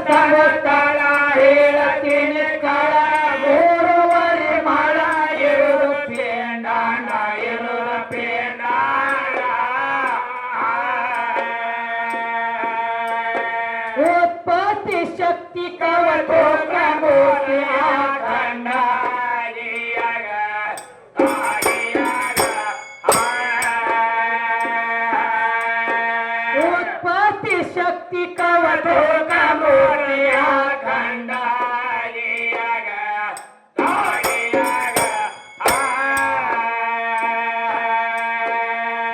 ಸ್ಥಳ ಹೇಳತೀನಿ ಕಳ ಮೂರುವರೆ ಮಳ ಇರುವುದು ಪೇಂಡಾಣ ಇರುವುದು ಪೇಂಡಾಣ ಉತ್ಪತ್ತಿ ಶಕ್ತಿ ಕವತೋಕ ಮೂರ್ತಿ ಆಖಂಡ ಉತ್ಪತ್ತಿ ಶಕ್ತಿ ಕವತೋಕ ಮೂರ್ತಿ ಆಖಂಡ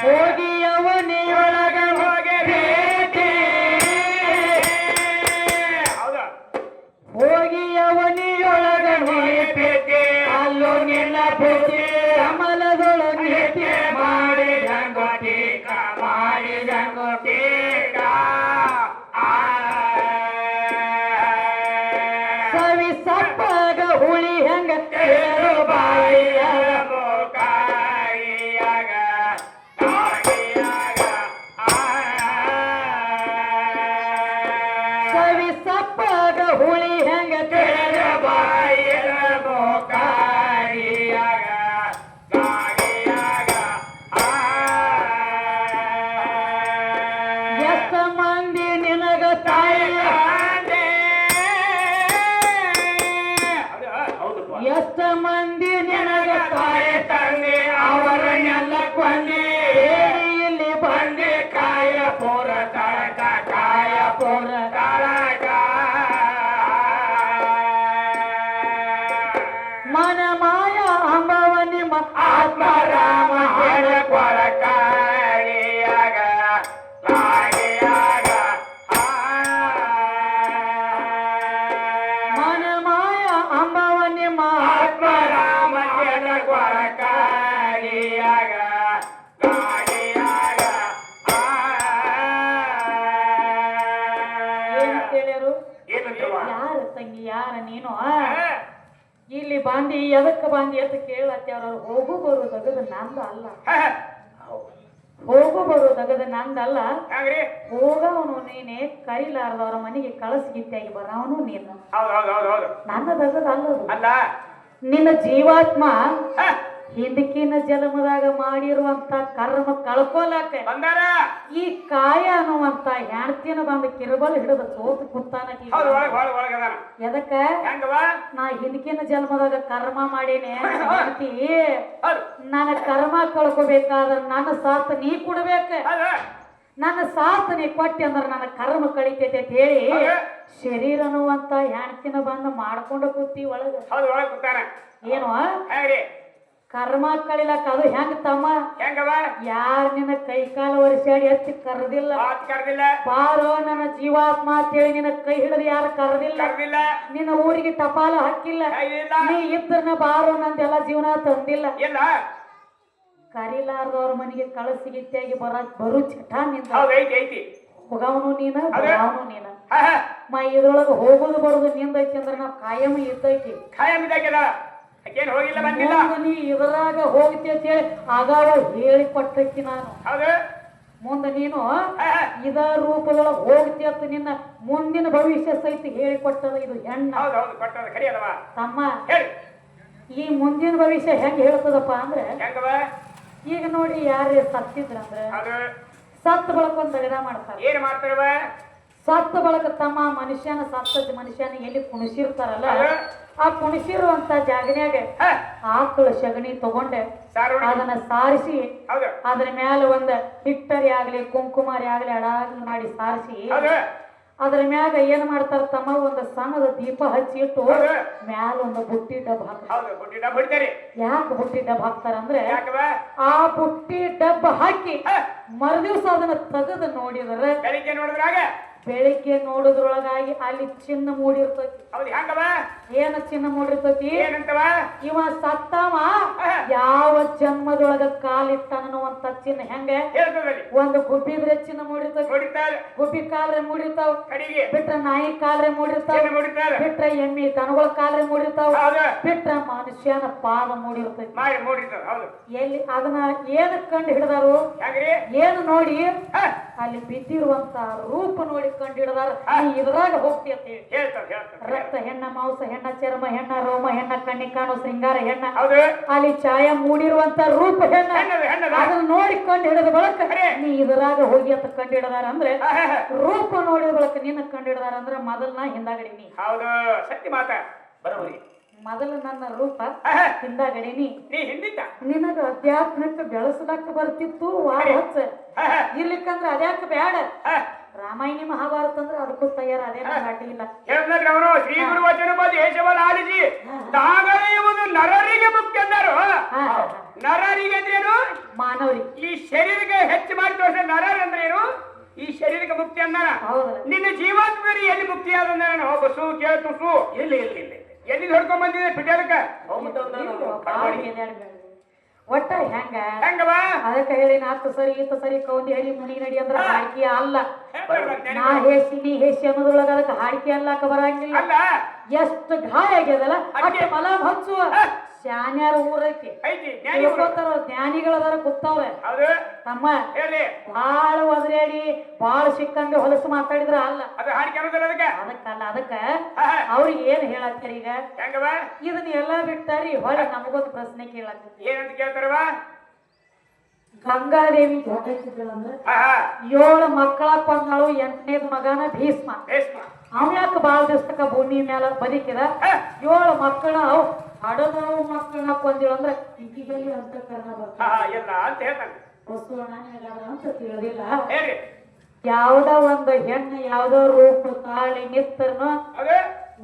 ಹೋಗಿಯವನಿಯೊಳಗ ಹೋಗಿ ಭೇಟಿ ಹೋಗಿಯವನಿಯೊಳಗ ಹೋಗಿ ಭೇಟಿ ಅಲ್ಲೂ ನಿನ್ನ ಭೇಟಿ ಕಮಲದೊಳ ನೀತಿ ಮಾಡಿದಂಗೋಟಿ ಮಾಡಿದಂಗೋಟಿ ಸವಿ ಸಪ್ಪಾಗ ಹುಳಿ ಹೆಂಗ ಕೇಳು ಬಾಯಿಯ ಸವಿ ಸಪ್ಪಾಗ ಹುಳಿ ಹೆಂಗ ಕೇಳು ಬಾಯಿಯ ಬೋಕಾಯಿಯಾಗ ಎಷ್ಟ ಮಂದಿ ನಿನಗ ತಾಯಿಯ ಎಷ್ಟ ಮಂದಿ ನಿನಗ ತಾಯಿ ತಂದೆ ಅವರನ್ನೆಲ್ಲ ಕೊಂದಿ ಇಲ್ಲಿ ಬಂದಿ ಕಾಯ ಪೋರ ತಳಕ ಕಾಯ ಪೋರ ತಳಕ ಮನ ಮಾಯ ಅಂಬವ ನಿಮ್ಮ ಆತ್ಮರಾಮ ಹಣ ಕೊಳಕಾರಿಯಾಗ ಮನ ಮಾಯ ಅಂಬವ ನಿಮ್ಮ ಆತ್ಮರಾಮ ಹಣ ಕೊಳಕಾರಿಯಾಗ ಯಾರು ತಂಗಿ ಯಾರ ನೀನು ಇಲ್ಲಿ ಬಾಂದಿ ಎದಕ್ಕೆ ಬಾಂದಿ ಅಂತ ಕೇಳತ್ತವ್ರ ಹೋಗು ಬರು ತಗದ ನಂದ ಅಲ್ಲ ಹೋಗು ಬರು ತಗದ ನಂದಲ್ಲ ಹೋಗವನು ನೀನೆ ಕರಿಲಾರದವ್ರ ಮನೆಗೆ ಕಳಸಿಗಿತ್ತಾಗಿ ಬರವನು ನೀನು ನನ್ನ ತಗದ ಅಲ್ಲ ನಿನ್ನ ಜೀವಾತ್ಮ ಹಿಂದಕ್ಕಿನ ಜನ್ಮದಾಗ ಮಾಡಿರುವಂತ ಕರ್ಮ ಕಳ್ಕೊಲಾಕ ಈ ಕಾಯ ಅನ್ನುವಂತ ಹೆಣ್ತಿನ ಬಂದ ಕಿರುಬಲ್ ಹಿಡಿದ ಸೋತು ಕುತ್ತಾನ ಎದಕ್ಕ ನಾ ಹಿಂದಕ್ಕಿನ ಜನ್ಮದಾಗ ಕರ್ಮ ಮಾಡೇನೆ ಹೆಣ್ತಿ ನನ್ನ ಕರ್ಮ ಕಳ್ಕೊಬೇಕಾದ್ರ ನನ್ನ ಸಾತ್ ನೀ ಕೊಡ್ಬೇಕ ನನ್ನ ಸಾತ್ ನೀ ಕೊಟ್ಟಿ ಅಂದ್ರ ನನ್ನ ಕರ್ಮ ಕಳಿತೈತೆ ಅಂತ ಹೇಳಿ ಶರೀರ ಅನ್ನುವಂತ ಹೆಣ್ತಿನ ಬಂದ ಮಾಡ್ಕೊಂಡು ಕೂತಿ ಒಳಗ ಏನು ಕರ್ಮ ಕಳಿಲಕ್ಕ ಅದು ಹೆಂಗ ತಮ್ಮ ಯಾರ ನಿನ್ನ ಕೈ ಕಾಲ ಒರೆಸಾಡಿ ಹಚ್ಚಿ ಕರೆದಿಲ್ಲ ಬಾರೋ ನನ್ನ ಜೀವಾತ್ಮ ಅಂತೇಳಿ ನಿನ್ನ ಕೈ ಹಿಡಿದು ಯಾರು ಕರೆದಿಲ್ಲ ನಿನ್ನ ಊರಿಗೆ ಟಪಾಲ ಹಾಕಿಲ್ಲ ನೀ ಇದ್ರನ ಬಾರೋ ನಂದೆಲ್ಲ ಜೀವನ ತಂದಿಲ್ಲ ಕರಿಲಾರ್ದವ್ರ ಮನೆಗೆ ಕಳಸಿಗಿತ್ತಾಗಿ ಬರು ಚಟ ನಿಂದ ಹೋಗವನು ನೀನ ಬರವನು ನೀನ ಇದ್ರೊಳಗ ಹೋಗೋದು ಬರೋದು ನಿಂದೈತಿ ಅಂದ್ರ ನಾವ್ ಕಾಯಂ ಇದ್ದೈತಿ ನೀ ಇದರಾಗ ಹೋಗ್ತಿ ಅಂತ ಹೇಳಿ ಆಗಾಗ ಹೇಳಿ ಕೊಟ್ಟೈತಿ ನಾನು ಮುಂದೆ ನೀನು ಇದ ರೂಪದೊಳಗ ಹೋಗ್ತಿ ಅಂತ ನಿನ್ನ ಮುಂದಿನ ಭವಿಷ್ಯ ಸಹಿತ ಹೇಳಿಕೊಟ್ಟದ ಇದು ಹೆಣ್ಣ ತಮ್ಮ ಈ ಮುಂದಿನ ಭವಿಷ್ಯ ಹೆಂಗ್ ಹೇಳ್ತದಪ್ಪ ಅಂದ್ರೆ ಈಗ ನೋಡಿ ಯಾರೇ ಸತ್ತಿದ್ರಂದ್ರೆ ಸತ್ತ ಬಳಕ ಒಂದ್ ದಗದ ಮಾಡ್ತಾರೆ ಸತ್ತ ಬಳಕ ತಮ್ಮ ಮನುಷ್ಯನ ಸತ್ತ ಮನುಷ್ಯನ ಎಲ್ಲಿ ಕುಣಿಸಿರ್ತಾರಲ್ಲ ಆ ಕುಣಿಸಿರುವಂತ ಜಾಗನ್ಯಾಗ ಆಕಳ ಸಗಣಿ ತಗೊಂಡೆ ಅದನ್ನ ಸಾರಿಸಿ ಅದ್ರ ಮ್ಯಾಲ ಒಂದ್ ಹಿಟ್ಟರಿ ಆಗ್ಲಿ ಕುಂಕುಮಾರಿ ಆಗ್ಲಿ ಅಡಾಗ್ಲಿ ಮಾಡಿ ಸಾರಿಸಿ ಅದ್ರ ಮ್ಯಾಗ ಏನ್ ಮಾಡ್ತಾರ ತಮ್ಮ ಒಂದು ಸಣ್ಣದ ದೀಪ ಹಚ್ಚಿ ಇಟ್ಟು ಮ್ಯಾಲ ಒಂದು ಬುಟ್ಟಿ ಡಬ್ಬ ಹಾಕ್ತಾರೆ ಯಾಕೆ ಬುಟ್ಟಿ ಡಬ್ಬ ಹಾಕ್ತಾರ ಅಂದ್ರೆ ಆ ಬುಟ್ಟಿ ಡಬ್ಬ ಹಾಕಿ ಮರುದಿವ್ಸ ಅದನ್ನ ತೆಗೆದು ನೋಡಿದ್ರೆ ಬೆಳಿಗ್ಗೆ ನೋಡುದ್ರೊಳಗಾಗಿ ಅಲ್ಲಿ ಚಿನ್ನ ಮೂಡಿರ್ತೈತಿ ಏನ ಚಿನ್ನ ಮೂಡಿರ್ತೈತಿ ಇವ ಸತ್ತವ ಯಾವ ಜನ್ಮದೊಳಗ ಕಾಲಿಟ್ಟನನ್ನುವಂತ ಚಿನ್ನ ಹೆಂಗ ಒಂದು ಗುಬ್ಬಿದ್ರೆ ಚಿನ್ನ ಮೂಡಿರ್ತೈತಿ ಗುಬ್ಬಿ ಕಾಲ್ರೆ ಮೂಡಿರ್ತಾವ ಬಿಟ್ರ ನಾಯಿ ಕಾಲ್ರೆ ಮೂಡಿರ್ತಾವ ಬಿಟ್ರ ಎಮ್ಮಿ ದನಗಳ ಕಾಲ್ರೆ ಮೂಡಿರ್ತಾವ ಬಿಟ್ರ ಮನುಷ್ಯನ ಪಾದ ಮೂಡಿರ್ತೈತಿ ಎಲ್ಲಿ ಅದನ್ನ ಏನ ಕಂಡು ಹಿಡಿದಾರು ಏನು ನೋಡಿ ಅಲ್ಲಿ ಬಿದ್ದಿರುವಂತ ರೂಪ ನೋಡಿ ಕಂಡಿಡದಾರ ನೀ ಇದ್ರಾಗ ಹೋಗ್ತಿ ಅಂತ ಹೇಳಿ ಹೇಳ್ತಾರೆ ರಕ್ತ ಹೆಣ್ಣ ಮಾಂಸ ಹೆಣ್ಣ ಚರ್ಮ ಹೆಣ್ಣ ರೋಮ ಹೆಣ್ಣ ಕಣ್ಣಿ ಕಾಣೋ ಶೃಂಗಾರ ಹೆಣ್ಣ ಅಲ್ಲಿ ಛಾಯ ಮೂಡಿರುವಂತ ರೂಪ ಹೆಣ್ಣ ಅದನ್ನ ನೋಡಿ ಕಂಡು ಹಿಡಿದ ಬಳಕ ನೀ ಇದ್ರಾಗ ಹೋಗಿ ಅಂತ ಕಂಡು ಹಿಡದಾರ ಅಂದ್ರೆ ರೂಪ ನೋಡಿದ ಬಳಕ ನಿನ್ನ ಕಂಡು ಹಿಡದಾರ ಅಂದ್ರೆ ಮೊದಲ್ನ ಹಿಂದಾಗಡಿ ನೀ ಹೌದು ಸತ್ಯ ಮಾತಾ ಬರೋಬರಿ ಮೊದಲು ನನ್ನ ರೂಪ ಹಿಂದಾಗಡಿ ನೀ ಹಿಂದಿದ್ದ ನಿನಗ ಅಧ್ಯಾತ್ಮಕ್ಕೆ ಬೆಳೆಸಲಕ್ಕ ಬರ್ತಿತ್ತು ವಾರ ಹಚ್ಚ ಇರ್ಲಿಕ್ಕಂದ್ರ ಅದ್ಯಾಕ ಬ್ಯಾಡ ರಾಮಾಯಣಿ ಮಹಾಭಾರತ ಅಂದ್ರೆ ಅದಕ್ಕೂ ತಯಾರ ಅದೇನ ಅಡ್ಡಿ ಇಲ್ಲ ಶ್ರೀ ಗುರು ವಚನ ದೇಶವನ್ನ ಆಲಿಸಿ ತಾಗಳೆಯುವುದು ನರರಿಗೆ ಮುಖ್ಯ ಅಂದರು ನರರಿಗೆ ಅಂದ್ರೇನು ಮಾನವರಿಗೆ ಈ ಶರೀರಕ್ಕೆ ಹೆಚ್ಚು ಮಾಡಿ ತೋರಿಸ ನರರ್ ಅಂದ್ರೇನು ಈ ಶರೀರಕ್ಕೆ ಮುಕ್ತಿ ಅಂದಾರ ನಿನ್ನ ಜೀವಾತ್ಮರಿ ಎಲ್ಲಿ ಮುಕ್ತಿ ಆದ ಬಸ್ಸು ಕೇಳ್ತುಸು ಎಲ್ಲಿ ಎಲ್ಲಿ ಹೊಡ್ಕೊಂಡ್ ಬಂದಿದೆ ಪಿಟೇಲಕ್ಕ ಒಟ್ಟ ಹೆಂಗ ಹೆಂಗವ ಅದಕ್ಕೆ ಹೇಳಿ ನಾಲ್ಕು ಸರಿ ಇತ್ತು ಸರಿ ಕೌಂದಿ ಹರಿ ಮುನಿ ನಡಿ ಅಂದ್ರ ಹಾಡಿಕೆ ಅಲ್ಲ ನಾ ಹೇಸಿ ನೀ ಹೇಸಿ ಅನ್ನೋದ್ರೊಳಗ ಅದಕ್ಕೆ ಹಾಡಿಕೆ ಅಲ್ಲಕ ಬರಂಗಿಲ್ಲ ಎಷ್ಟು ಗಾಯ ಆಗ್ಯದಲ್ಲ ಅಷ್ಟೇ ಮಲ ಹಚ್ಚುವ ಶಾನ್ಯಾರ ಊರಕ್ಕೆ ತಿಳ್ಕೊತಾರ ಜ್ಞಾನಿಗಳದಾರ ಕೂತಾವ್ರೆ ತಮ್ಮ ಬಾಳ ಒದರಾಡಿ ಬಾಳ ಸಿಕ್ಕಂಗೆ ಹೊಲಸು ಮಾತಾಡಿದ್ರ ಅಲ್ಲ ಅದಕ್ಕಲ್ಲ ಅದಕ್ಕ ಅವ್ರಿಗೆ ಏನ್ ಹೇಳತ್ತಾರೆ ಈಗ ಇದನ್ನ ಎಲ್ಲಾ ಬಿಟ್ಟಾರಿ ಹೊಳೆ ನಮಗೊಂದು ಪ್ರಶ್ನೆ ಕೇಳತ್ತ ಗಂಗಾದೇವಿ ಜೊತೆಂದ್ರೆ 7 ಮಕ್ಕಳ ಕೊಂದಳು 8ನೇದ್ ಮಗನ ಭೀಷ್ಮ ಅವ್ಯಾಕ ಬಾಳ ದಿವಸಕ್ಕ ಭೂಮಿ ಮೇಲೆ ಬದುಕಿದ 7 ಮಕ್ಕಳ ಹಡದವು ಮಕ್ಕಳನ್ನ ಕೊಂದಿಳು ಅಂದ್ರೆ ಈಗಿಗಲ್ಲಿ ಅಂತಃಕರಣ ಬರ್ತದೆ ಅಂತ ತಿಳಿದಿಲ್ಲ ಯಾವ್ದ ಒಂದು ಹೆಣ್ಣು ಯಾವ್ದೋ ರೂಪ ತಾಳಿ ನಿತ್ತರ್ನು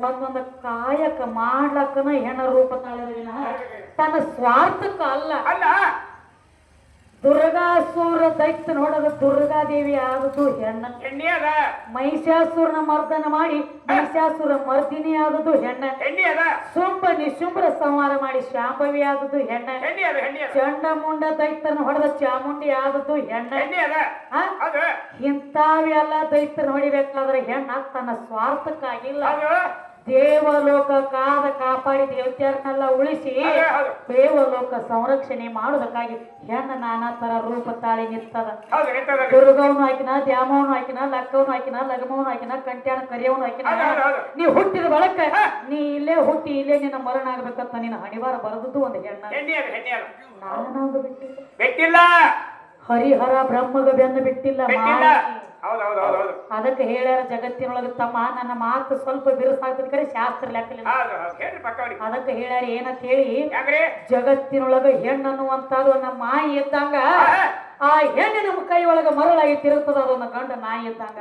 ಒಂದೊಂದು ಕಾಯಕ ಮಾಡ್ಲಕ್ಕನ ಹೆಣ್ಣ ರೂಪ ತಾಳಿನ ತನ್ನ ಸ್ವಾರ್ಥಕ್ಕ ಅಲ್ಲ ದುರ್ಗಾಸುರ ದೈತ್ಯ ನೋಡೋದು ದುರ್ಗಾದೇವಿ ಆದದ್ದು ಹೆಣ್ಣ ಮಹಿಷಾಸುರನ ಮರ್ದನ ಮಾಡಿ ಮಹಿಷಾಸುರ ಮರ್ದಿನಿ ಆದದ್ದು ಹೆಣ್ಣ ಶುಂಭ ನಿಶುಂಭರ ಸಂಹಾರ ಮಾಡಿ ಶಾಂಭವಿ ಆದದ್ದು ಹೆಣ್ಣ ಚಂಡಮುಂಡ ದೈತ್ಯನ ಹೊಡೆದ ಚಾಮುಂಡಿ ಆದದ್ದು ಹೆಣ್ಣ ಇಂಥವೆಲ್ಲ ದೈತ್ಯನ ಹೊಡಿಬೇಕಾದ್ರೆ ಹೆಣ್ಣ ತನ್ನ ಸ್ವಾರ್ಥಕ್ಕಾಗಿಲ್ಲ ದೇವಲೋಕ ಕಾದ ಕಾಪಾಡಿ ದೇವತೆಯರನ್ನೆಲ್ಲ ಉಳಿಸಿ ದೇವಲೋಕ ಸಂರಕ್ಷಣೆ ಮಾಡೋದಕ್ಕಾಗಿ ಹೆಣ್ಣ ನಾನಾ ತರ ರೂಪ ತಾಳಿ ನಿಂತದ ದುರ್ಗವನು ಹಾಕಿನ ದ್ಯಾಮವನು ಹಾಕಿನ ಲಕ್ಕವನು ಹಾಕಿನ ಲಗಮವನು ಹಾಕಿನ ಕಂಟ್ಯಾನ ಕರಿಯವನು ಹಾಕಿನ ನೀ ಹುಟ್ಟಿದ ಬಳಕ ನೀ ಇಲ್ಲೇ ಹುಟ್ಟಿ ಇಲ್ಲೇ ನಿನ್ನ ಮರಣ ಆಗ್ಬೇಕಂತ ನಿನ್ನ ಹಣಿವಾರ ಬರದದ್ದು ಒಂದು ಹೆಣ್ಣ ನಾನಾಗ ಬಿಟ್ಟಿಲ್ಲ ಹರಿಹರ ಬ್ರಹ್ಮಗ ಬೆನ್ನು ಬಿಟ್ಟಿಲ್ಲ ಅದಕ್ಕೆ ಹೇಳ್ಯಾರ ಜಗತ್ತಿನೊಳಗೆ ತಮ್ಮ ನನ್ನ ಮಾತು ಸ್ವಲ್ಪ ಬಿರುಸಾಗ್ತದ ಕರೆ ಶಾಸ್ತ್ರ ಲೆಕ್ಕಲಿಲ್ಲ ಅದಕ್ಕೆ ಹೇಳ್ಯಾರ ಏನಂತ ಹೇಳಿ ಜಗತ್ತಿನೊಳಗ ಹೆಣ್ಣು ಅನ್ನುವಂತದ್ದು ನಮ್ಮ ಮಾಯಿ ಇದ್ದಂಗ ಆ ಹೆಣ್ಣು ನಮ್ಮ ಕೈ ಒಳಗ ಮರಳಾಗಿ ತಿರುಗ್ತದ ಅದೊಂದು ಗಂಡ ನಾಯಿ ಇದ್ದಂಗ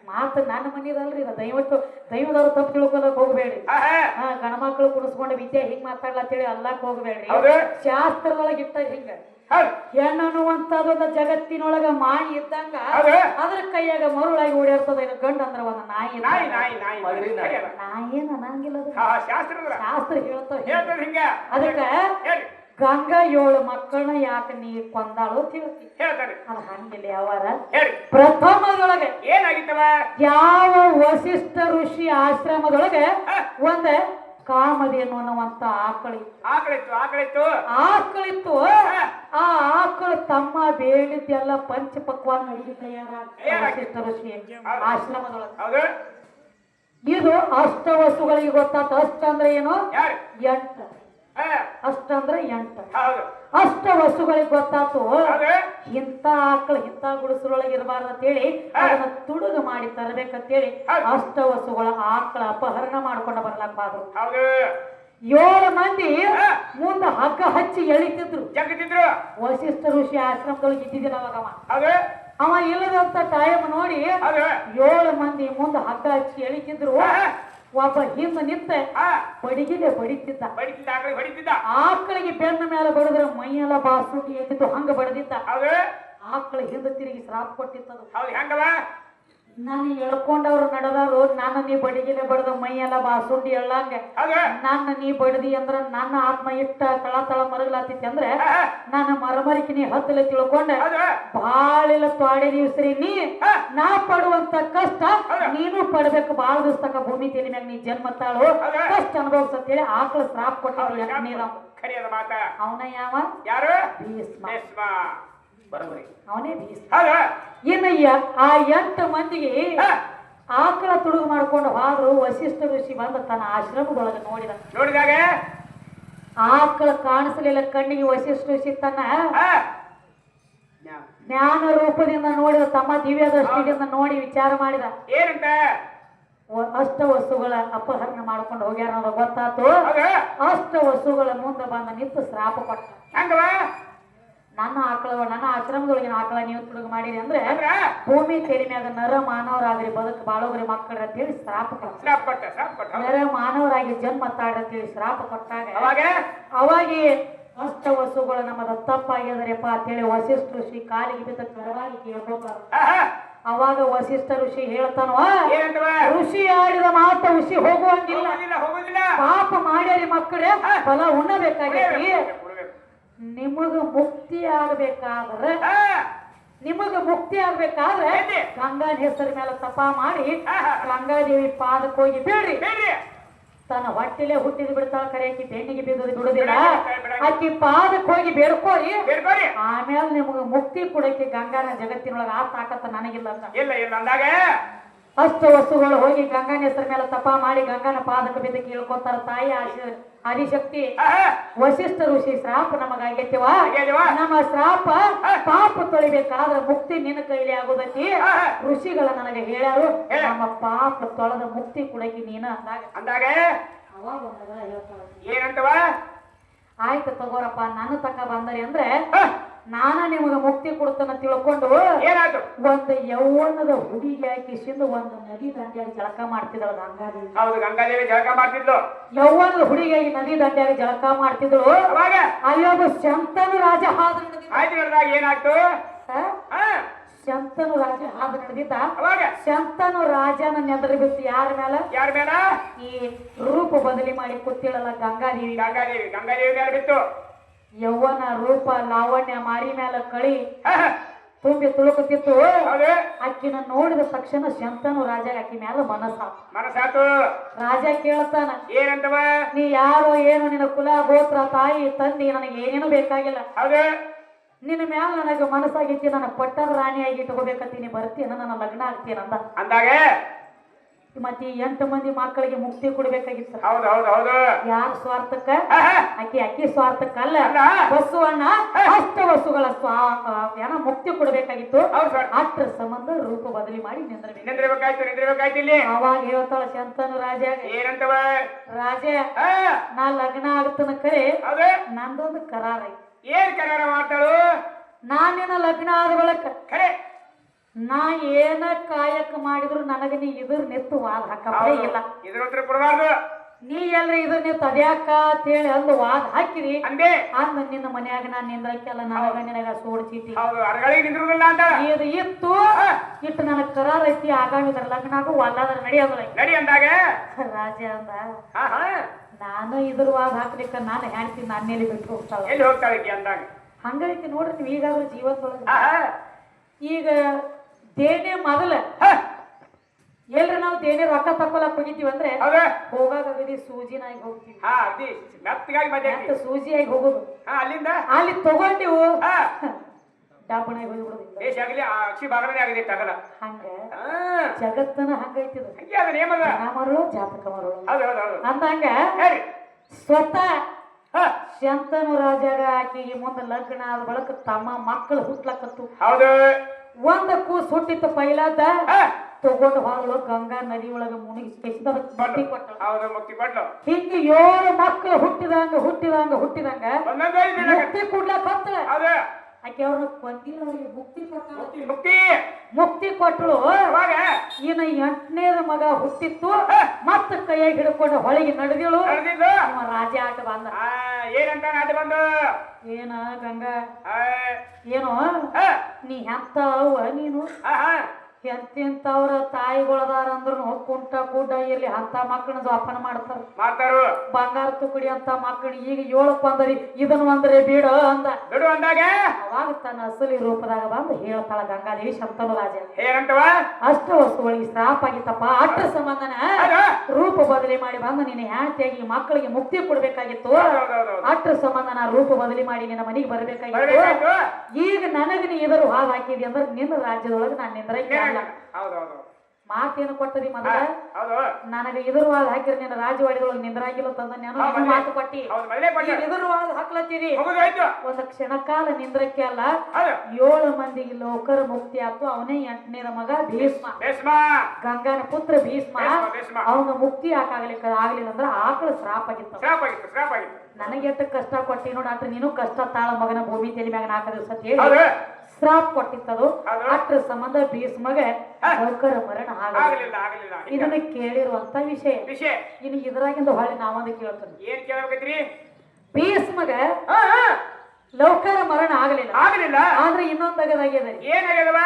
ಮಾತು ನನ್ನ ಮನೆಯದಲ್ರಿ ದಯವಿಟ್ಟು ದೈವದವ್ರು ತಪ್ಪು ತಿಳ್ಕೊಳಕ್ ಹೋಗ್ಬೇಡ್ರಿ ಗಣಮಕ್ಳು ಕುಣಿಸ್ಕೊಂಡು ವಿದ್ಯೆ ಹಿಂಗ್ ಮಾತಾಡ್ಲತ್ತೇಳಿ ಅಲ್ಲಕ್ ಹೋಗ್ಬೇಡ್ರಿ ಶಾಸ್ತ್ರದೊಳಗ ಇಟ್ಟ ಹಿಂಗ ಹೆಣ್ಣು ಅನ್ನುವಂತದೊಂದು ಜಗತ್ತಿನೊಳಗ ಮಾಯಿ ಇದ್ದಂಗ ಅದ್ರ ಕೈಯಾಗ ಮರುಳಾಗಿ ಓಡಿರ್ತದ ಇದು ಗಂಡ ಅಂದ್ರ ಒಂದು ನಾಯಿ ನಾಯಿ ಅನ್ನಂಗಿಲ್ಲ ಶಾಸ್ತ್ರ ಹೇಳ್ತಾವ ಅದಕ್ಕ ಗಂಗಾ 7 ಮಕ್ಕಳನ್ನ ಯಾಕೆ ನೀ ಕೊಂದಾಳು ತಿಳ್ತಿ ಅದು ಹಂಗಿಲ್ಲ ಯಾವಾರ ಪ್ರಥಮದೊಳಗೆ ಏನಾಗಿತ್ತವ ಯಾವ ವಸಿಷ್ಠ ಋಷಿ ಆಶ್ರಮದೊಳಗೆ ಒಂದ ಕಾಮಧೇನು ಅನ್ನುವಂತ ಆಕಳಿತ್ತು ಆ ಆಕಳು ತಮ್ಮ ಬೇಡಿದ್ದೆಲ್ಲ ಪಂಚ ಪಕ್ವಾನ್ ಅಡಿಗೆ ವಸಿಷ್ಠ ಋಷಿ ಆಶ್ರಮದೊಳಗೆ ಇದು ಅಷ್ಟ ವಸ್ತುಗಳಿಗೆ ಗೊತ್ತಾತ ಅಷ್ಟ ಅಂದ್ರೆ ಏನು 8 ಅಷ್ಟಂದ್ರೆ 8 ಅಷ್ಟ ವಸ್ತುಗಳಿಗೆ ಗೊತ್ತಾತು ಇಂಥ ಆಕಳು ಇಂಥ ಗುಡಿಸಲೊಳಗೆ ಇರಬಾರ್ದು ಅಂತೇಳಿ ಅದನ್ನ ತುಡುಗ ಮಾಡಿ ತರಬೇಕಂತೇಳಿ ಅಷ್ಟ ವಸ್ತುಗಳ ಆಕಳ ಅಪಹರಣ ಮಾಡ್ಕೊಂಡು ಬರ್ಲಾಕ್ಬಾರ್ದು 7 ಮಂದಿ ಮುಂದ ಹಗ್ಗ ಹಚ್ಚಿ ಎಳಿತಿದ್ರು ವಸಿಷ್ಠ ಋಷಿ ಆಶ್ರಮದೊಳಗೆ ಇದ್ದಿದ್ದಿಲ್ಲ ಅವಾಗ ಅವ ಇಲ್ಲದಂತ ಟೈಮ್ ನೋಡಿ 7 ಮಂದಿ ಮುಂದ ಹಗ್ಗ ಹಚ್ಚಿ ಎಳಿತಿದ್ರು ಒಬ್ಬ ಹಿಂದ ನಿಂತ ಬಡಿಗಿಲೆ ಬಡಿತಿದ್ದ ಆಕಳಿಗೆ ಬೆನ್ನ ಮೇಲೆ ಬಡಿದ್ರೆ ಮೈಯೆಲ್ಲ ಬಾಸುಟಿ ಎದ್ದಿತ್ತು ಹಂಗ ಬಡದಿದ್ದ ಆಕಳ ಹಿಂದ ತಿರುಗಿ ಶ್ರಾಪ ಕೊಟ್ಟಿತ್ತದು ನಾನು ಎಳ್ಕೊಂಡವ್ರು ನಡೆದವ್ರು ನನ್ನ ನೀ ಬಡಿಗಿಲೆ ಬಡದ ಮೈಯೆಲ್ಲ ಬಾಸುಂಡಿ ಎಳ್ಳಂಗ ನನ್ನ ನೀ ಬಡದಿ ಅಂದ್ರ ನನ್ನ ಆತ್ಮ ಇಟ್ಟ ತಳ ಮರಗ್ಲಾತಿತ್ತು ಅಂದ್ರೆ ನನ್ನ ಮರಮರಿಕೆ ನೀ ಹತ್ತಲೆ ತಿಳ್ಕೊಂಡ ಬಾಳಿಲ್ಲ ತ್ವಾಡೆ ದಿವ್ಸ್ರಿ ನೀ ನಾ ಪಡುವಂತ ಕಷ್ಟ ನೀನು ಪಡ್ಬೇಕು ಬಾಳ ದಿವ್ಸಕ್ಕ ಭೂಮಿ ತೇಲಿ ಮ್ಯಾಗ ನೀ ಜನ್ಮ ತಾಳು ಕಷ್ಟ ಅನುಭವಿಸಂತೇಳಿ ಆಕಳ ಶ್ರಾಪ್ ಕೊಟ್ಟಿದ್ರು ಅವನ ಯಾವ ಭೀಷ್ಮ ಬರೋಬರಿ ಅವನೇ ಬೀಸ್. ಹೌದಾ ಇನ್ನು ಆ 8 ಮಂದಿಗೆ ಆಕಳ ತುಡುಗು ಮಾಡ್ಕೊಂಡು ಹೋದ್ರು. ವಸಿಷ್ಠ ಋಷಿ ಬಂದ ತನ್ನ ಆಶ್ರಮದೊಳಗೆ ನೋಡಿದಾಗ ಆಕಳ ಕಾಣಿಸಲಿಲ್ಲ ಕಣ್ಣಿಗೆ. ವಸಿಷ್ಠ ಋಷಿ ತನ್ನ ಜ್ಞಾನ ರೂಪದಿಂದ ನೋಡಿದ, ತಮ್ಮ ದಿವ್ಯ ದೃಷ್ಟಿಯಿಂದ ನೋಡಿ ವಿಚಾರ ಮಾಡಿದ. ಏನಂತ? ಅಷ್ಟ ವಸ್ತುಗಳ ಅಪಹರಣ ಮಾಡ್ಕೊಂಡು ಹೋಗ್ಯಾರ ಅನ್ನೋದು ಗೊತ್ತಾತು. ಅಷ್ಟ ವಸ್ತುಗಳ ಮುಂದೆ ಬಂದ ನಿಂತು ಶ್ರಾಪ ಕೊಟ್ಟ. ನನ್ನ ಆಶ್ರಮದೊಳಗಿನ ಆಕಳ ನೀವು ತುಡುಗು ಮಾಡಿರಿ ಅಂದ್ರೆ ಭೂಮಿ ತೆಲಿ ಮ್ಯಾಗ ನರ ಮಾನವರಾಗ್ರಿ ಬದುಕು ಬಾಳೋಗ್ರಿ ಮಕ್ಕಳ ಅಂತೇಳಿ ಶ್ರಾಪ ಕೊಟ್ಟ. ನರ ಮಾನವರಾಗಿ ಜನ್ಮ ತಾಡ್ರಿ ಅಂತೇಳಿ ಶ್ರಾಪ ಕೊಟ್ಟಾಗ ಅವಾಗೆ ಅಷ್ಟ ವಸ್ತುಗಳು ನಮ್ಮದ ತಪ್ಪಾಗ್ಯದ್ರಪ್ಪ ಅಂತೇಳಿ ವಸಿಷ್ಠ ಋಷಿ ಕಾಲಿಗೆ ಬಿದ್ದ ಕರವಾಗಿ ಕೇಳ್ಕೊತಾರ. ಅವಾಗ ವಸಿಷ್ಠ ಋಷಿ ಹೇಳ್ತಾನೋ, ಋಷಿ ಆಡಿದ ಮಾತ ಋಷಿ ಹೋಗುವಂಗಿಲ್ಲ. ಪಾಪ ಮಾಡ್ಯಾರಿ ಮಕ್ಕಳೇ, ಫಲ ಉಣ್ಣಬೇಕಾಗೈತಿ. ನಿಮಗ ಮುಕ್ತಿ ಆಗ್ಬೇಕಾದ್ರೆ ಗಂಗಾನ ಹೆಸರ ಮೇಲೆ ತಪ ಮಾಡಿ ಗಂಗಾದೇವಿ ಪಾದಕ್ಕೆ ಹೋಗಿ ಬೇಡ್ರಿ. ತನ್ನ ಹೊಟ್ಟಿಲೆ ಹುಟ್ಟಿದ್ ಬಿಡ್ತಾಳ, ಕರೆ ಆಕಿ ಬೆನ್ನಿಗೆ ಬಿದ್ದದು ಬಿಡುದಿಲ್ಲ. ಆಕಿ ಪಾದಕ್ಕೆ ಹೋಗಿ ಬೇಡ್ಕೋರಿ, ಆಮೇಲೆ ನಿಮಗ ಮುಕ್ತಿ ಕೊಡಕ್ಕೆ ಗಂಗಾನ ಜಗತ್ತಿನೊಳಗ ಆ ತಾಕತ್ತ ನನಗಿಲ್ಲ ಅಂದಾಗ ಅಷ್ಟ ವಸ್ತುಗಳು ಹೋಗಿ ಗಂಗಾನ ಹೆಸರ ಮೇಲೆ ತಪ ಮಾಡಿ ಗಂಗಾನ ಪಾದಕ ಬಿದ್ದು ಕೇಳ್ಕೊತಾರ. ತಾಯಿ ಆದಿಶಕ್ತಿ, ವಸಿಷ್ಠ ಋಷಿ ಶ್ರಾಪ ನಮಗಾಗೈತಿವ, ನಮ್ಮ ಶ್ರಾಪ ಪಾಪ ತೊಳಿಬೇಕಾದ್ರೆ ಮುಕ್ತಿ ನಿನ್ನ ಕೈಲಿ ಆಗೋದೈತಿ. ಋಷಿಗಳ ನನಗೆ ಹೇಳ್ಯಾರು, ನಮ್ಮ ಪಾಪ ತೊಳೆದ ಮುಕ್ತಿ ಕೊಡಕಿ ನೀನ ಅಂದಾಗ ಅವಾಗ ಹೇಳ್ತಾಳ, ಆಯ್ತು ತಗೋರಪ್ಪ, ನಾನು ತಕ್ಕ ಬಂದರಿ ಅಂದ್ರೆ ನಾನ ನಿಮಗ ಮುಕ್ತಿ ಕೊಡ್ತಾನ ತಿಳ್ಕೊಂಡು ಒಂದು ಯೌವನದ ಹುಡುಗಿ ಹಾಕಿಸಿಂದ ಒಂದು ನದಿ ದಂಡ್ಯಾಗಿ ಜಳಕ ಮಾಡ್ತಿದ್ದಳು ಗಂಗಾದೇವಿ. ಹೌದು, ಗಂಗಾದೇವಿ ಜಳಕ ಮಾಡ್ತಿದ್ಲು. ಯೌವನದ ಹುಡುಗಿಯಾಗಿ ನದಿ ದಂಡ್ಯಾಗಿ ಜಳಕ ಮಾಡ್ತಿದ್ಳು. ಅಲ್ಲೊಬ್ಬ ಶಂತನು ರಾಜ ಹಾದು ನಡೆದಾಗ ಏನಾಯ್ತು? ಶಂತನು ರಾಜ ಹಾದು ನಡೆದಿದ್ದ. ಶಂತನು ರಾಜನ ನೆದರಿ ಬಿತ್ತು ಯಾರ ಮೇಲೆ? ಈ ರೂಪ ಬದಲಿ ಮಾಡಿ ಕೂತಿಳಲ್ಲ ಗಂಗಾದೇವಿ. ಗಂಗಾದೇವಿ ಮೇಲೆ ಬಿತ್ತು. ಯೌವನ ರೂಪ ಲಾವಣ್ಯ ಮಾರಿ ಮೇಲೆ ಕಳಿ ತುಂಬಿ ತುಳುಕುತ್ತಿತ್ತು. ಅಕ್ಕಿನ ನೋಡಿದ ತಕ್ಷಣ ಶಂತನು ರಾಜ ಅಕ್ಕಿ ಮೇಲೆ ಮನಸ್ಸಾತು. ರಾಜ ಕೇಳ್ತಾನ, ಏನಂತವ? ನೀ ಯಾರೋ ಏನು, ನಿನ್ನ ಕುಲ ಗೋತ್ರ ತಾಯಿ ತಂದಿ ನನಗೆ ಏನೇನು ಬೇಕಾಗಿಲ್ಲ. ನಿನ್ನ ಮ್ಯಾಲ ನನಗೆ ಮನಸ್ಸಾಗೈತಿ, ನನ್ನ ಪಟ್ಟದ ರಾಣಿಯಾಗಿ ಇಟ್ಕೋಬೇಕಂತೀನಿ, ಬರ್ತೀನ, ನನ್ನ ಲಗ್ನ ಆಗ್ತೀನ ಅಂದಾಗ ಮತ್ತೆ 8 ಮಂದಿ ಮಕ್ಕಳಿಗೆ ಮುಕ್ತಿ ಕೊಡ್ಬೇಕಾಗಿತ್ತು. ಯಾರ ಸ್ವಾರ್ಥಕ್ಕ? ಅಕ್ಕಿ ಸ್ವಾರ್ಥಕ್ಕಲ್ಲ, ಬಸವಣ್ಣ ಅಷ್ಟ ವಸ್ತುಗಳ ಮುಕ್ತಿ ಕೊಡ್ಬೇಕಾಗಿತ್ತು. ಅಷ್ಟ್ರ ಸಂಬಂಧ ರೂಪ ಬದಲಿ ಮಾಡಿ ನಿಂದ್ರಬೇಕಾಯ್ತು. ಅವಾಗ ಹೇಳ್ತಾಳ ಶಂತನು ರಾಜ, ಏನಂತವ? ರಾಜ, ನಾ ಲಗ್ನ ಆಗ್ತನ ಕರೆ ನಂದೊಂದು ಕರಾರ ಐತಿ. ಏನ್ ಕರಾರ ಮಾಡ್ತಾಳು? ನಾನಿನ ಲಗ್ನ ಆದ ಬಳಕ ನಾ ಏನ ಕಾಯಕ ಮಾಡಿದ್ರು ನನಗ ನೀ ಇದ್ರ ನಿತ್ತು ವಾದ ಹಾಕೇ ಇಲ್ಲ. ನೀ ಎಲ್ರಿ ಇದ್ರ ನಿತ್ತು ಅದ್ಯಾಕ ಅಂತೇಳಿ ಅಂದು ವಾದ ಹಾಕಿರಿ ಅಂದ ನಿನ್ನ ಮನ್ಯಾಗ ನಾನ್ ನಿಂದ್ರಕ್ಕೆಲ್ಲ ನನಗ ನಿನಗ ಸೋಡ್ ಚೀಟಿ ಇದು ಇತ್ತು ಇಟ್ಟು ನನಗ್ ಕರಾರ ಐತಿ. ಆಗಾಮಿ ಇದ್ರ ಲಗ್ನಾಗು ಅಲ್ಲಾದ್ರ ನಡೆಯೋದಿಲ್ಲ. ರಾಜ ಅಂದ, ನಾನು ಇದ್ರ ವಾದ ಹಾಕ್ಲಿಕ್ಕ ನಾನು ಹೇಳ್ತೀನಿ, ನನ್ನೇಲಿ ಬಿಟ್ಟು ಹೋಗ್ತಾಳೆ. ಹಂಗೈತಿ ನೋಡ್ರಿ ನೀವು ಈಗಾದ್ರೂ ಜೀವನದೊಳಗ. ಈಗ ದೇನೆ ಮೊದಲ ಎಲ್ರಿ ನಾವು ದೇನೆ ರೊಕ್ಕ ತಕೊಳಕ್ ಹೋಗಿದ್ದೀವಿ ಅಂದ್ರೆ ಹೋಗಾಗ ಸೂಜಿನಾಗಿ ಹೋಗ್ತೀವಿ, ಸೂಜಿಯಾಗಿ ಹೋಗುದು. ಅಲ್ಲಿ ತಗೊಂಡಿವು ಡಾಬಣಾಗಿ ಹೋಗ್ಬಿಡುದು. ಹಂಗ ಜಗತ್ತನ ಹಂಗೈತಿದ ಮರಳು ಜಾತಕ ಮರಳು ಅಂದಂಗ ಸ್ವತಃ ಶಂತನು ರಾಜಾಗ ಆಕಿಗೆ ಮುಂದೆ ಲಗ್ನ ಆದ ಬಳಕ ತಮ್ಮ ಮಕ್ಕಳು ಹುಟ್ಲಕತ್ತು. ಒಂದ ಕೂಸ್ ಹುಟ್ಟಿತ್ತು ಪೈಲಾದ ತಗೊಂಡು ಹೋದಳು ಗಂಗಾ ನದಿ ಒಳಗ ಮುಳುಗಿಸಿ ಮುಕ್ತಿ ಕೊಟ್ಟಳು. ಹಿಂಗ 7 ಮಕ್ಕಳು ಹುಟ್ಟಿದಂಗ ಮುಕ್ತಿ ಕೊಡ್ಲಕ್ಕ ಆಕೆ ಅವ್ರನ್ನ ಕೊಂದಿಲ್ಲ, ಮುಕ್ತಿ ಕೊಟ್ಟಳು. ಇನ್ನು 8ನೇದ ಮಗ ಹುಟ್ಟಿತ್ತು, ಮತ್ತ ಕೈಯಾಗಿ ಹಿಡ್ಕೊಂಡು ಹೊಳಗೆ ನಡೆದಿಳು. ರಾಜ ಆಟ ಬಂದ. ಏನ ಗಂಗಾ, ಏನು ನೀ ಎಂತ ನೀನು ಎಂತಿಂತವ್ರ ತಾಯಿಗಳದಾರ ಅಂದ್ರೂ ಕುಂಟ ಗುಡ್ಡ ಇರ್ಲಿ ಅಂತ ಮಕ್ಕಳನ್ನ ಜೋಪಾನ ಮಾಡ್ತಾರ ಮಾಡ್ತಾರು. ಬಂಗಾರ ತುಕಡಿ ಅಂತ ಮಕ್ಕಳು ಈಗ 7ಕ್ಕೆ ಬಂದರಿ ಇದನ್ನ ಒಂದ್ರೆ ಬಿಡ ಅಂದ ಬಿಡು ಅಂದಾಗ ಅವಾಗ ತನ್ನ ಅಸಲಿ ರೂಪದಾಗ ಬಂದು ಹೇಳ್ತಾಳ ಗಂಗಾದೇವಿ ಶಂತನು ರಾಜ ಏನಂತವ ಅಷ್ಟ ವಸ್ತುಗಳಿಗೆ ಶ್ರಾಪ ಆಗಿತ್ತಪ್ಪ ಅಟ್ಟ ಸಂಬಂಧನ ರೂಪ ಬದಲಿ ಮಾಡಿ ಬಂದು ನಿನ್ನ ಹೆಂಡತಿಯಾಗಿ ಮಕ್ಕಳಿಗೆ ಮುಕ್ತಿ ಕೊಡ್ಬೇಕಾಗಿತ್ತು ಅಟ್ಟ ಸಂಬಂಧನ ರೂಪ ಬದಲಿ ಮಾಡಿ ನಿನ್ನ ಮನೆಗೆ ಬರ್ಬೇಕಾಗಿತ್ತು ಈಗ ನನಗೆ ನೀ ಇದರು ಹಾಗೆ ಹಾಕಿದಿ ಅಂದ್ರೆ ನಿನ್ನ ರಾಜ್ಯದೊಳಗೆ ನಾನು ನಿಂದ್ರ ಮಾತೇನು ಕೊಟ್ಟದಿ ಮೊದಲ ನನಗೆ ಇದ್ರವಾಗ ಹಾಕಿರ ನಿನ್ನ ರಾಜವಾಡಿದೊಳಗೆ ನಿಂದ್ರಾಗಿಲ್ಲ ತಂದ ನಾನು ಮಾತು ಕೊಟ್ಟಿ ಇದ್ರವಾಗ ಹಾಕ್ಲತ್ತೀರಿ ಒಂದು ಕ್ಷಣಕಾಲ ನಿಂದ್ರಕ್ಕೆ ಅಲ್ಲ 7 ಮಂದಿಗೆ ಲೋಕರ ಮುಕ್ತಿ ಆಯ್ತು ಅವನೇ 8ನೇ ಮಗ ಭೀಷ್ಮ ಗಂಗಾನ ಪುತ್ರ ಭೀಷ್ಮ ಅವನ ಮುಕ್ತಿ ಯಾಕಾಗ್ಲಿಕ್ಕೆ ಆಗ್ಲಿಲ್ಲ ಅಂದ್ರೆ ಆಕಳ ಶ್ರಾಪ ಆಗಿತ್ತು ನನಗೆ ಎಷ್ಟು ಕಷ್ಟ ಕೊಟ್ಟಿ ನೋಡಾಟ್ರೆ ನೀನು ಕಷ್ಟ ತಾಳ ಮಗನ ಭೂಮಿ ತಲೆ ಮ್ಯಾಗ 4 ದಿವಸ ಹೇಳಿ ಶ್ರಾಪ್ ಕೊಟ್ಟಿತ್ತದು ಅಟ್ರ ಸಂಬಂಧ ಭೀಷ್ಮಗ ಲೋಕರ ಮರಣ ಆಗಲಿಲ್ಲ ಇದನ್ನ ಕೇಳಿರುವಂತ ವಿಷಯ ಇನ್ನು ಇದ್ರಾಗಿಂದ ಹೊಳ್ಳಿ ನಾವೊಂದು ಕೇಳ್ತೀನಿ ಏನ್ ಕೇಳಬೇಕೈತ್ರಿ ಭೀಷ್ಮಗ ಲೋಕರ ಮರಣ ಆಗಲಿಲ್ಲ ಆದ್ರೆ ಇನ್ನೊಂದಾಗ್ಯದ ಏನಾಗ್ಯದವ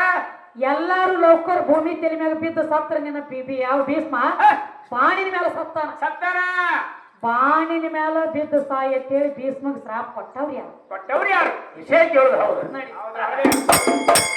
ಎಲ್ಲಾರು ಲೋಕರ್ ಭೂಮಿ ತಲೆ ಮ್ಯಾಗ ಬಿದ್ದ ಸತ್ರ ನಿನ್ನ ಯಾವ ಭೀಷ್ಮ ಬಾಣಿನ ಮೇಲೆ ಸತ್ತಾನ ಬಾಣಿನ ಮೇಲೆ ಬಿದ್ದ ಸಾಯತ್ತೇಳಿ ಭೀಷ್ಮಗ್ ಶ್ರಾಪ್ ಕೊಟ್ಟವ್ರು ಯಾರು ವಿಷಯ ಕೇಳುದು ಹೌದು.